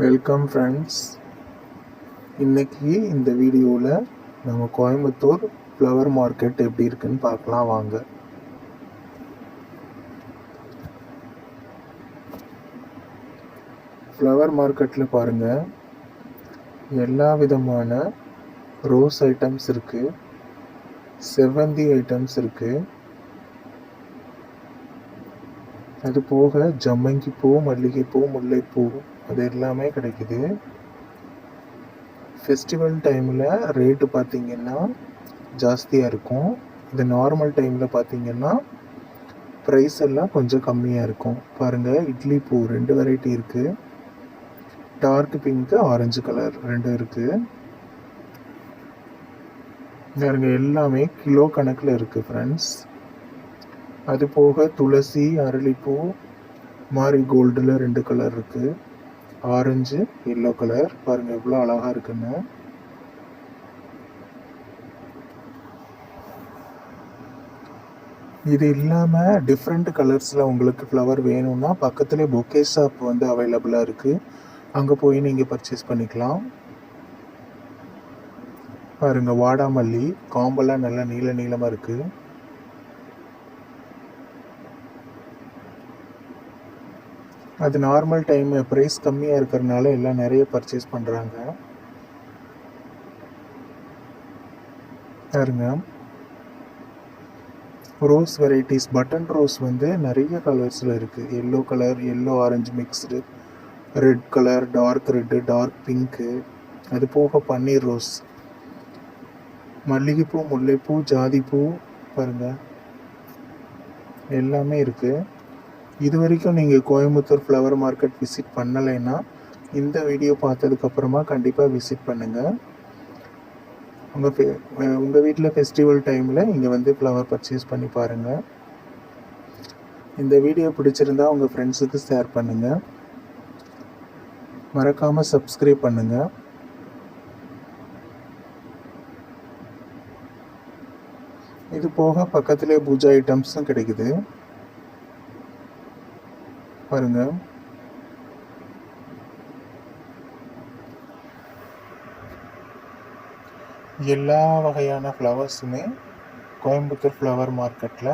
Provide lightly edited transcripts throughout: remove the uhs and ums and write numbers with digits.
Welcome friends. இன்னைக்கு இந்த வீடியோவில் நம்ம கோயம்புத்தூர் ஃப்ளவர் மார்க்கெட் எப்படி இருக்குன்னு பார்க்கலாம் வாங்க. ஃப்ளவர் மார்க்கெட்டில் பாருங்கள், எல்லா விதமான ரோஸ் ஐட்டம்ஸ் இருக்குது, செவ்வந்தி ஐட்டம்ஸ் இருக்குது, அது போக ஜம்மங்கிப்பூ, மல்லிகைப்பூ, முல்லைப்பூ அது எல்லாமே கிடைக்குது. ஃபெஸ்டிவல் டைமில் ரேட்டு பார்த்திங்கன்னா ஜாஸ்தியாக இருக்கும். இது நார்மல் டைமில் பார்த்திங்கன்னா ப்ரைஸ் எல்லாம் கொஞ்சம் கம்மியாக இருக்கும். பாருங்கள், இட்லி பூ 2 வெரைட்டி இருக்குது, டார்க் பிங்க்கு, ஆரஞ்சு கலர் 2 இருக்குது. பாருங்கள், எல்லாமே கிலோ கணக்கில் இருக்குது ஃப்ரெண்ட்ஸ். அது போக துளசி, அரளிப்பூ, மாரிகோல்டில் 2 கலர் இருக்குது, ஆரஞ்சு, எல்லோ கலர். பாருங்கள் எவ்வளோ அழகாக இருக்குன்னு. இது இல்லாமல் டிஃப்ரெண்ட் கலர்ஸில் உங்களுக்கு ஃப்ளவர் வேணும்னா பக்கத்துலேயே பொக்கே ஷாப் வந்து அவைலபிளாக இருக்குது, அங்கே போய் நீங்கள் பர்ச்சேஸ் பண்ணிக்கலாம். பாருங்கள், வாடாமல்லி காம்பெல்லாம் நல்லா நீள நீளமாக இருக்குது. அது நார்மல் டைம் ப்ரைஸ் கம்மியாக இருக்கிறதுனால எல்லாம் நிறைய பர்ச்சேஸ் பண்ணுறாங்க. பாருங்க, ரோஸ் வெரைட்டிஸ், பட்டன் ரோஸ் வந்து நிறைய கலர்ஸில் இருக்குது. Yellow colour, yellow orange mixed, red colour, dark red, dark pink, அது போக பன்னீர் ரோஸ், மல்லிகைப்பூ, முல்லைப்பூ, ஜாதிப்பூ, பாருங்கள் எல்லாமே இருக்குது. இது வரைக்கும் நீங்கள் கோயம்புத்தூர் ஃப்ளவர் மார்க்கெட் விசிட் பண்ணலைன்னா இந்த வீடியோ பார்த்ததுக்கப்புறமா கண்டிப்பாக விசிட் பண்ணுங்கள். உங்கள் வீட்டில் ஃபெஸ்டிவல் டைமில் இங்கே வந்து ஃப்ளவர் பர்ச்சேஸ் பண்ணி பாருங்கள். இந்த வீடியோ பிடிச்சிருந்தா உங்கள் ஃப்ரெண்ட்ஸுக்கு ஷேர் பண்ணுங்கள், மறக்காமல் சப்ஸ்கிரைப் பண்ணுங்கள். இது போக பக்கத்துலேயே பூஜா ஐட்டம்ஸும் கிடைக்குது. பாருங்க, எல்லா வகையான ஃப்ளவர்ஸுமே கோயம்புத்தூர் ஃப்ளவர் மார்க்கெட்டில்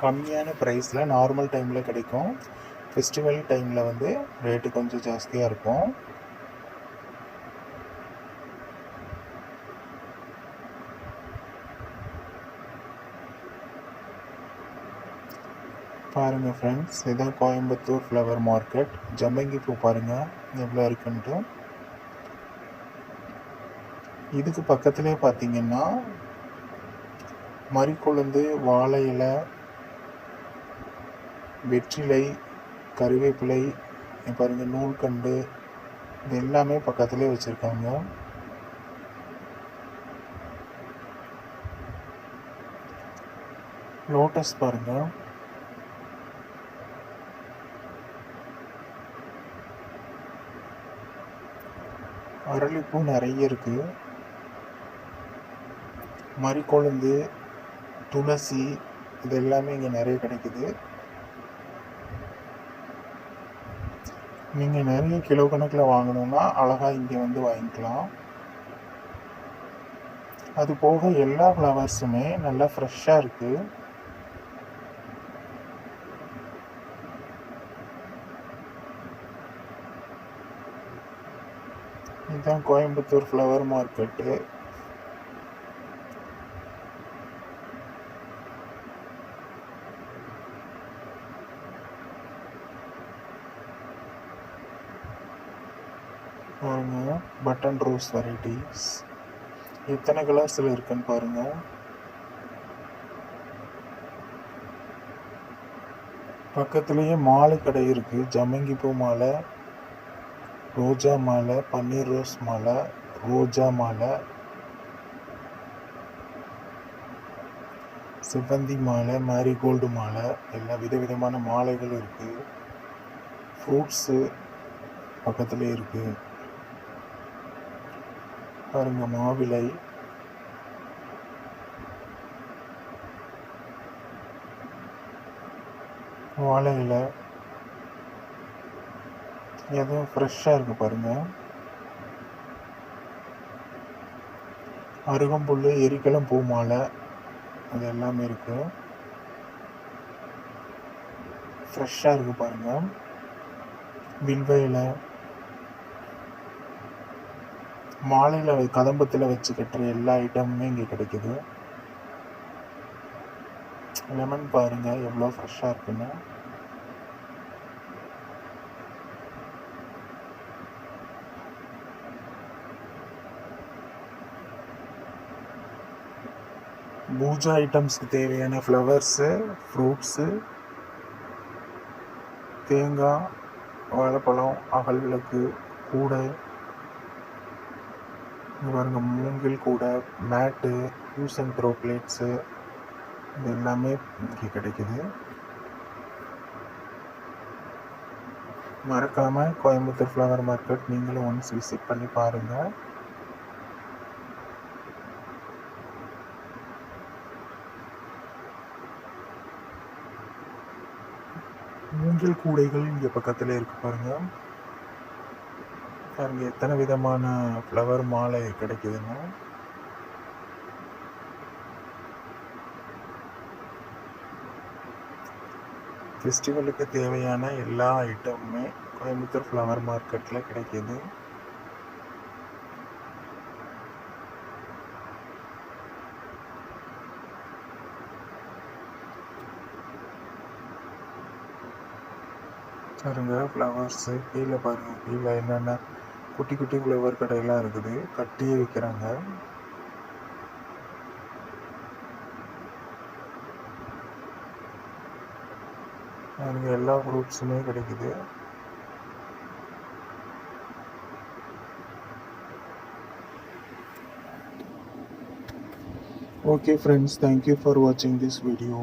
கம்மியான ப்ரைஸில் நார்மல் டைமில் கிடைக்கும். ஃபெஸ்டிவல் டைமில் வந்து ரேட்டு கொஞ்சம் ஜாஸ்தியாக இருக்கும். பாருங்கள் ஃப்ரெண்ட்ஸ், இதுதான் கோயம்புத்தூர் ஃப்ளவர் மார்க்கெட். ஜம்மங்கி பூ பாருங்கள் எவ்வளோ இருக்குன்ட்டு. இதுக்கு பக்கத்துலேயே பார்த்தீங்கன்னா மறிக்கொழுந்து, வாழை இலை, வெற்றிலை, கருவேப்பிலை, பாருங்கள் நூல்கண்டு, இது எல்லாமே பக்கத்துலேயே வச்சுருக்காங்க. லோட்டஸ் பாருங்கள், அரளிப்பூ நிறைய இருக்குது, மறிக்கொழுந்து, துளசி, இது எல்லாமே இங்கே நிறைய கிடைக்குது. நீங்கள் நிறைய கிலோ கணக்கில் வாங்கணுன்னா அழகாக இங்கே வந்து வாங்கிக்கலாம். அது போக எல்லா ஃப்ளவர்ஸுமே நல்லா ஃப்ரெஷ்ஷாக இருக்குது. இதுதான் கோயம்புத்தூர் ஃப்ளவர் மார்க்கெட்டு. பாருங்க, பட்டன் ரோஸ் வெரைட்டிஸ் எத்தனை கலர்ஸில் இருக்குன்னு பாருங்க. பக்கத்துலேயே மாலை கடை இருக்குது. ஜம்மங்கி பூ மாலை, ரோஜா மாலை, பன்னீர் ரோஸ் மாலை, ரோஜா மாலை, செவ்வந்தி மாலை, மேரிகோல்டு மாலை, எல்லா விதவிதமான மாலைகள் இருக்குது. ஃப்ரூட்ஸு பக்கத்துலேயே இருக்குது. பாருங்கள், மாவிலை, வாழை இலை, எதுவும் ஃப்ரெஷ்ஷாக இருக்குது பாருங்கள். அருகம்புல், எரிக்கலம் பூ மாலை அது எல்லாமே இருக்குது. ஃப்ரெஷ்ஷாக இருக்குது பாருங்கள். வில்வ இலை, மாலையில் கதம்பத்தில் வச்சு கட்டுற எல்லா ஐட்டமுமே இங்கே கிடைக்குது. லெமன் பாருங்கள் எவ்வளோ ஃப்ரெஷ்ஷாக இருக்குன்னு. பூஜா ஐட்டம்ஸ்க்கு தேவையான ஃப்ளவர்ஸு, ஃப்ரூட்ஸு, தேங்காய், வாழைப்பழம், அகல் விளக்கு, கூடை, இங்கே பாருங்கள் மூங்கில் கூடை, மேட்டு, யூஸ் அண்ட் த்ரோ பிளேட்ஸு, இது எல்லாமே இங்கே கிடைக்குது. மறக்காமல் கோயம்புத்தூர் ஃப்ளவர் மார்க்கெட் நீங்களும் ஒன்ஸ் விசிட் பண்ணி பாருங்கள். மூங்கில் கூடைகள் இங்கே பக்கத்தில் இருக்கு பாருங்கள். பாருங்க எத்தனை விதமான ஃப்ளவர் மாலை கிடைக்குதுன்னா. ஃபெஸ்டிவலுக்கு தேவையான எல்லா ஐட்டமுமே கோயம்புத்தூர் ஃப்ளவர் மார்க்கெட்டில் கிடைக்கிது. பாருங்க ஃப்ளவர்ஸு கீழே பாருங்கள், கீழே என்னென்ன குட்டி குட்டி ஃப்ளவர் கடையெல்லாம் இருக்குது, கட்டியே விற்கிறாங்க. பாருங்க எல்லா ஃப்ரூட்ஸுமே கிடைக்குது. Okay friends, thank you for watching this video.